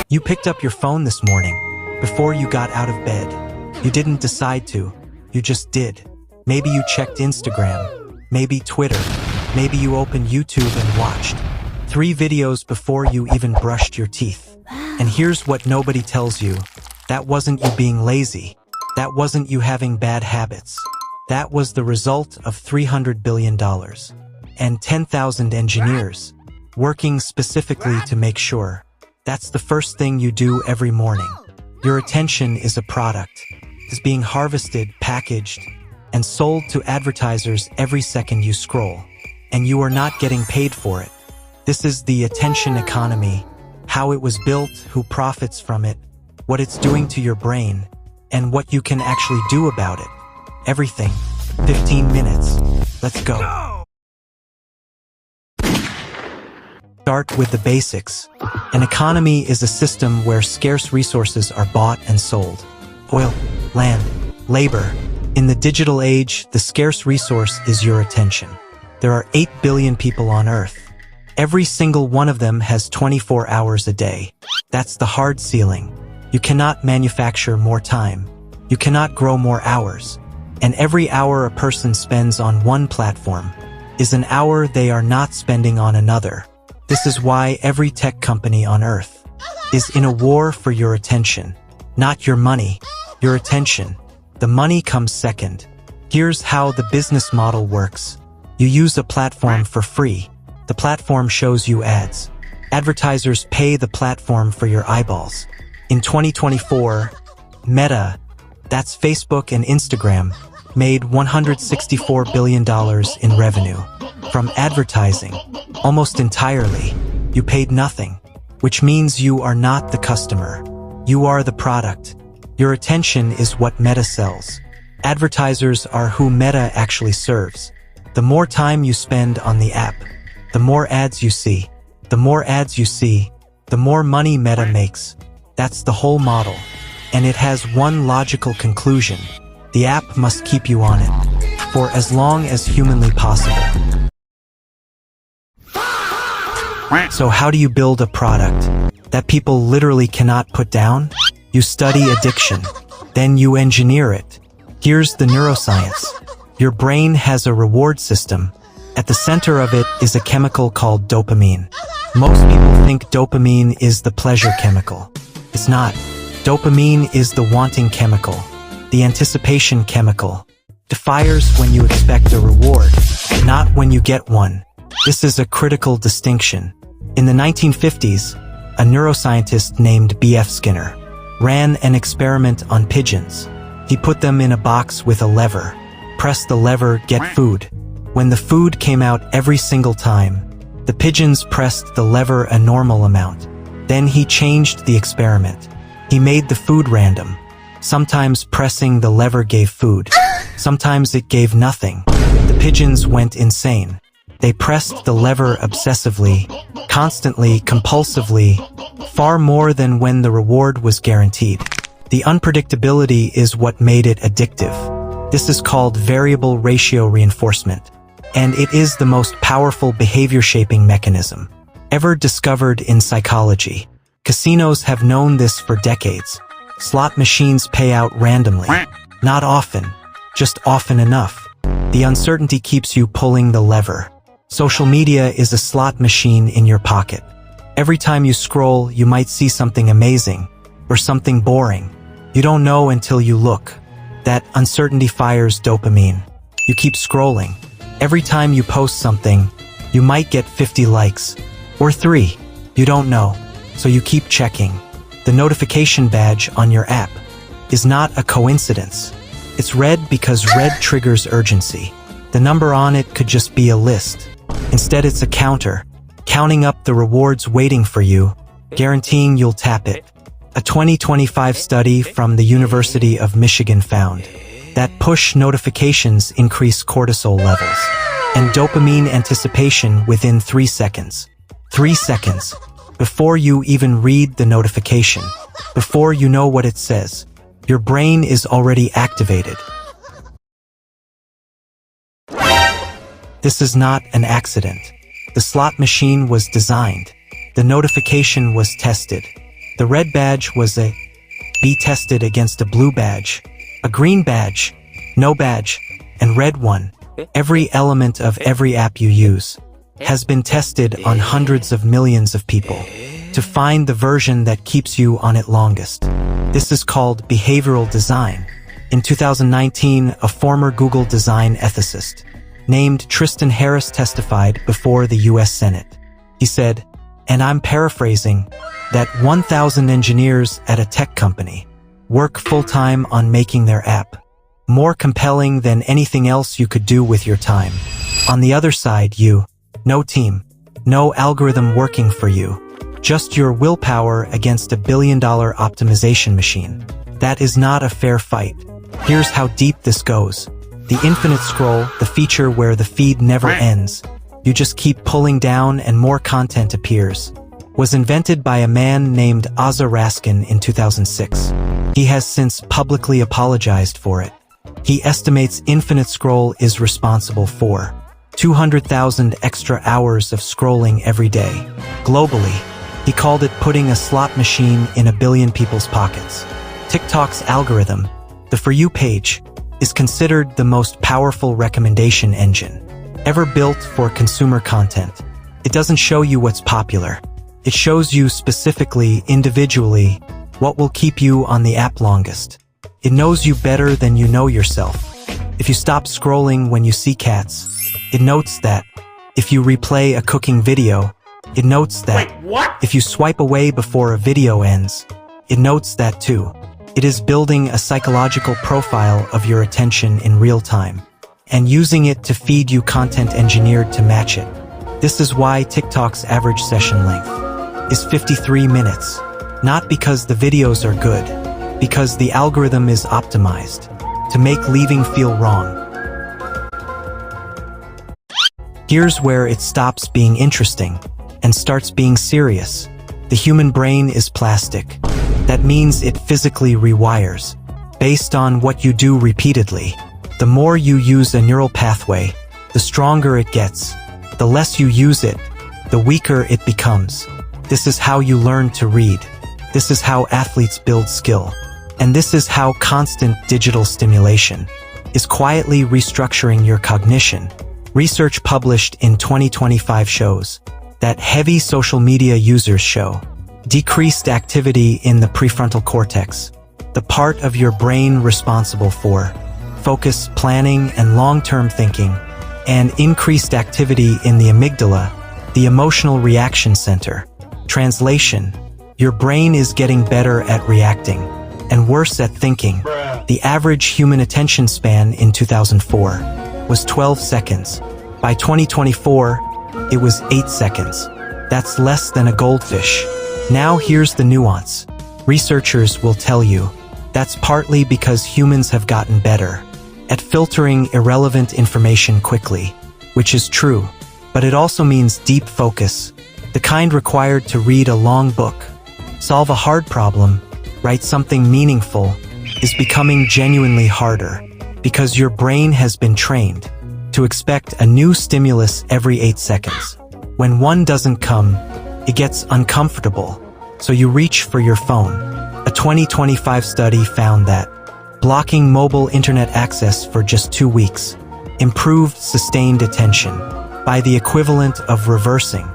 You picked up your phone this morning, before you got out of bed. You didn't decide to, you just did. Maybe you checked Instagram, maybe Twitter, maybe you opened YouTube and watched 3 videos before you even brushed your teeth. And here's what nobody tells you. That wasn't you being lazy. That wasn't you having bad habits. That was the result of $300 billion and 10,000 engineers working specifically to make sure. That's the first thing you do every morning. Your attention is a product, is being harvested, packaged, and sold to advertisers every second you scroll. And you are not getting paid for it. This is the attention economy, how it was built, who profits from it, what it's doing to your brain, and what you can actually do about it. Everything. 15 minutes. Let's go. Start with the basics. An economy is a system where scarce resources are bought and sold. Oil, land, labor. In the digital age, the scarce resource is your attention. There are 8 billion people on Earth. Every single one of them has 24 hours a day. That's the hard ceiling. You cannot manufacture more time. You cannot grow more hours. And every hour a person spends on one platform is an hour they are not spending on another. This is why every tech company on Earth is in a war for your attention. Not your money, your attention. The money comes second. Here's how the business model works. You use a platform for free. The platform shows you ads. Advertisers pay the platform for your eyeballs. In 2024, Meta, that's Facebook and Instagram, made $164 billion in revenue from advertising, almost entirely. You paid nothing, which means you are not the customer. You are the product. Your attention is what Meta sells. Advertisers are who Meta actually serves. The more time you spend on the app, the more ads you see. The more ads you see, the more money Meta makes. That's the whole model. And it has one logical conclusion. The app must keep you on it for as long as humanly possible. So how do you build a product that people literally cannot put down? You study addiction, then you engineer it. Here's the neuroscience. Your brain has a reward system. At the center of it is a chemical called dopamine. Most people think dopamine is the pleasure chemical. It's not. Dopamine is the wanting chemical, the anticipation chemical. It fires when you expect a reward, not when you get one. This is a critical distinction. In the 1950s, a neuroscientist named B.F. Skinner ran an experiment on pigeons. He put them in a box with a lever. Press the lever, get food. When the food came out every single time, the pigeons pressed the lever a normal amount. Then he changed the experiment. He made the food random. Sometimes pressing the lever gave food. Sometimes it gave nothing. The pigeons went insane. They pressed the lever obsessively, constantly, compulsively, far more than when the reward was guaranteed. The unpredictability is what made it addictive. This is called variable ratio reinforcement, and it is the most powerful behavior-shaping mechanism ever discovered in psychology. Casinos have known this for decades. Slot machines pay out randomly. Not often, just often enough. The uncertainty keeps you pulling the lever. Social media is a slot machine in your pocket. Every time you scroll, you might see something amazing or something boring. You don't know until you look. That uncertainty fires dopamine. You keep scrolling. Every time you post something, you might get 50 likes or 3. You don't know. So you keep checking. The notification badge on your app is not a coincidence. It's red because red triggers urgency. The number on it could just be a list. Instead, it's a counter, counting up the rewards waiting for you, guaranteeing you'll tap it. A 2025 study from the University of Michigan found that push notifications increase cortisol levels and dopamine anticipation within 3 seconds. 3 seconds. Before you even read the notification, before you know what it says, your brain is already activated. This is not an accident. The slot machine was designed The notification was tested. The red badge was be tested against a blue badge, a green badge, no badge, and red one. Every element of every app you use has been tested on hundreds of millions of people to find the version that keeps you on it longest. This is called behavioral design. In 2019, a former Google design ethicist named Tristan Harris testified before the US Senate. He said, and I'm paraphrasing, that 1,000 engineers at a tech company work full-time on making their app more compelling than anything else you could do with your time. On the other side, no team, no algorithm working for you, just your willpower against a billion-dollar optimization machine. That is not a fair fight. Here's how deep this goes. The infinite scroll, the feature where the feed never ends, you just keep pulling down and more content appears, was invented by a man named Ozza Raskin in 2006. He has since publicly apologized for it. He estimates infinite scroll is responsible for 200,000 extra hours of scrolling every day. Globally, he called it putting a slot machine in a billion people's pockets. TikTok's algorithm, the For You page, is considered the most powerful recommendation engine ever built for consumer content. It doesn't show you what's popular. It shows you specifically, individually, what will keep you on the app longest. It knows you better than you know yourself. If you stop scrolling when you see cats, it notes that. If you replay a cooking video, it notes that. Wait, what? If you swipe away before a video ends, it notes that too. It is building a psychological profile of your attention in real time and using it to feed you content engineered to match it. This is why TikTok's average session length is 53 minutes. Not because the videos are good, because the algorithm is optimized to make leaving feel wrong. Here's where it stops being interesting and starts being serious. The human brain is plastic. That means it physically rewires based on what you do repeatedly. The more you use a neural pathway, the stronger it gets. The less you use it, the weaker it becomes. This is how you learn to read. This is how athletes build skill. And this is how constant digital stimulation is quietly restructuring your cognition. Research published in 2025 shows that heavy social media users show decreased activity in the prefrontal cortex, the part of your brain responsible for focus, planning, and long-term thinking, and increased activity in the amygdala, the emotional reaction center. Translation: your brain is getting better at reacting and worse at thinking. The average human attention span in 2004 was 12 seconds. By 2024, it was 8 seconds. That's less than a goldfish. Now here's the nuance. Researchers will tell you that's partly because humans have gotten better at filtering irrelevant information quickly, which is true, but it also means deep focus, the kind required to read a long book, solve a hard problem, write something meaningful, is becoming genuinely harder because your brain has been trained to expect a new stimulus every 8 seconds. When one doesn't come, it gets uncomfortable, so you reach for your phone. A 2025 study found that blocking mobile internet access for just 2 weeks improved sustained attention by the equivalent of reversing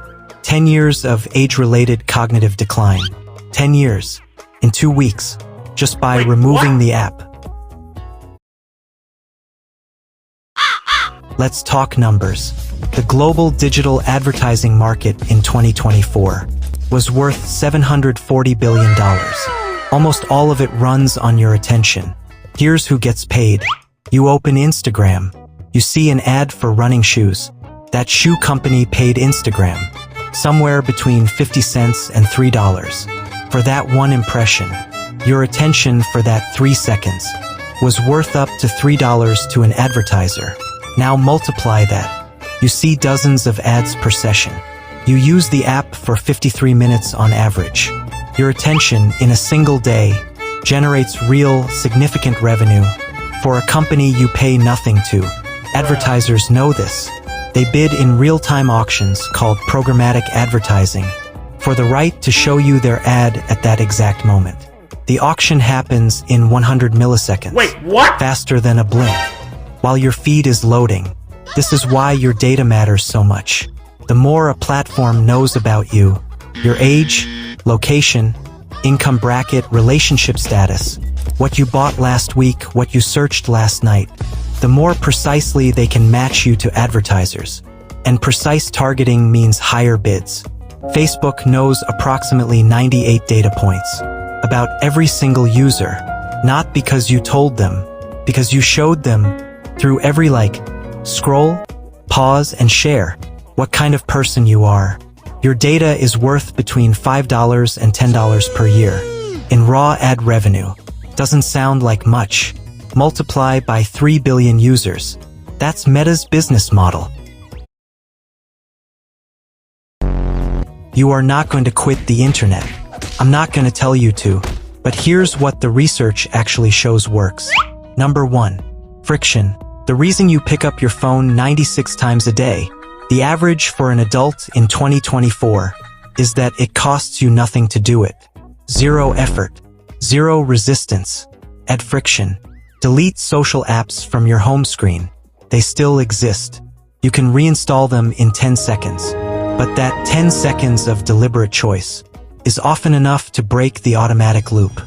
10 years of age-related cognitive decline. 10 years in 2 weeks, just by removing the app. Let's talk numbers. The global digital advertising market in 2024 was worth $740 billion. Almost all of it runs on your attention. Here's who gets paid. You open Instagram. You see an ad for running shoes. That shoe company paid Instagram somewhere between 50 cents and $3 for that one impression. Your attention for that 3 seconds was worth up to $3 to an advertiser. Now multiply that. You see dozens of ads per session. You use the app for 53 minutes on average. Your attention in a single day generates real, significant revenue for a company you pay nothing to. Advertisers know this. They bid in real-time auctions called programmatic advertising for the right to show you their ad at that exact moment. The auction happens in 100 milliseconds. Wait, what? Faster than a blink. While your feed is loading. This is why your data matters so much. The more a platform knows about you, your age, location, income bracket, relationship status, what you bought last week, what you searched last night, the more precisely they can match you to advertisers. And precise targeting means higher bids. Facebook knows approximately 98 data points about every single user, not because you told them, because you showed them through every like, scroll, pause, and share what kind of person you are. Your data is worth between $5 and $10 per year in raw ad revenue. Doesn't sound like much. Multiply by 3 billion users. That's Meta's business model. You are not going to quit the internet. I'm not going to tell you to, but here's what the research actually shows works. Number 1. Friction. The reason you pick up your phone 96 times a day, the average for an adult in 2024, is that it costs you nothing to do it. Zero effort. Zero resistance. Add friction. Delete social apps from your home screen. They still exist. You can reinstall them in 10 seconds. But that 10 seconds of deliberate choice is often enough to break the automatic loop.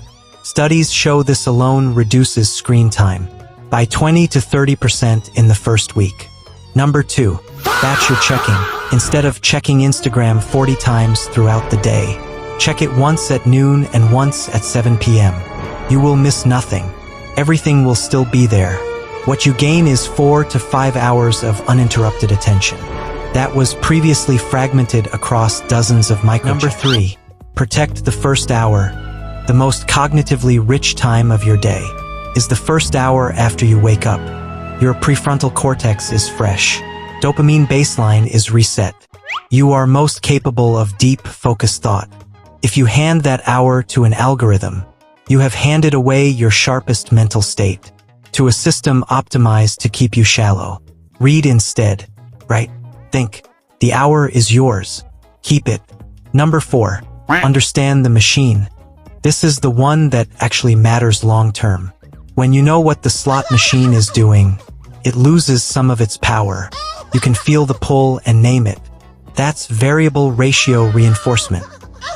Studies show this alone reduces screen time by 20 to 30% in the first week. Number 2, batch your checking. Instead of checking Instagram 40 times throughout the day, check it once at noon and once at 7 p.m. You will miss nothing. Everything will still be there. What you gain is 4 to 5 hours of uninterrupted attention that was previously fragmented across dozens of microchecks. Number 3, protect the first hour. The most cognitively rich time of your day is the first hour after you wake up. Your prefrontal cortex is fresh. Dopamine baseline is reset. You are most capable of deep, focused thought. If you hand that hour to an algorithm, you have handed away your sharpest mental state to a system optimized to keep you shallow. Read instead, right? Think. The hour is yours. Keep it. Number 4, understand the machine. This is the one that actually matters long term. When you know what the slot machine is doing, it loses some of its power. You can feel the pull and name it. That's variable ratio reinforcement.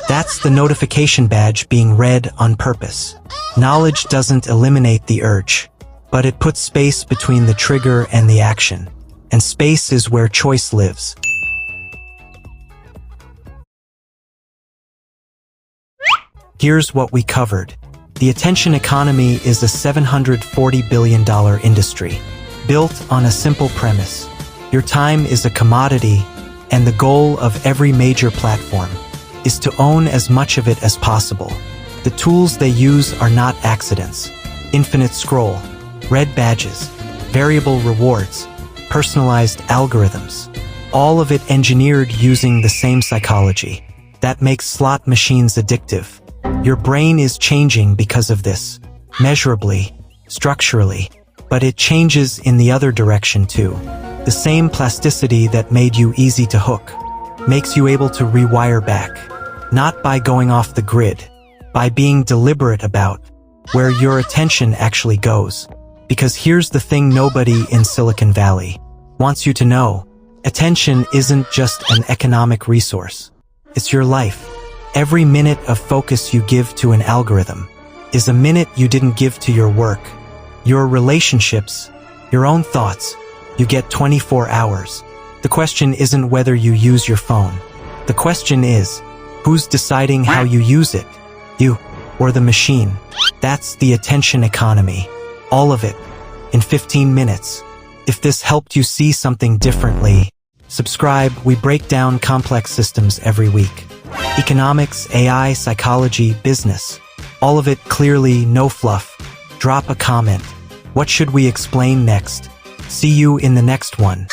That's the notification badge being read on purpose. Knowledge doesn't eliminate the urge, but it puts space between the trigger and the action. And space is where choice lives. Here's what we covered. The attention economy is a $740 billion industry, built on a simple premise. Your time is a commodity, and the goal of every major platform is to own as much of it as possible. The tools they use are not accidents. Infinite scroll, red badges, variable rewards, personalized algorithms. All of it engineered using the same psychology that makes slot machines addictive. Your brain is changing because of this, measurably, structurally, but it changes in the other direction too. The same plasticity that made you easy to hook makes you able to rewire back, not by going off the grid, by being deliberate about where your attention actually goes. Because here's the thing nobody in Silicon Valley wants you to know. Attention isn't just an economic resource. It's your life. Every minute of focus you give to an algorithm is a minute you didn't give to your work, your relationships, your own thoughts. You get 24 hours. The question isn't whether you use your phone. The question is, who's deciding how you use it? You or the machine? That's the attention economy. All of it, in 15 minutes. If this helped you see something differently, subscribe. We break down complex systems every week. Economics, AI, psychology, business. All of it clearly, no fluff. Drop a comment. What should we explain next? See you in the next one.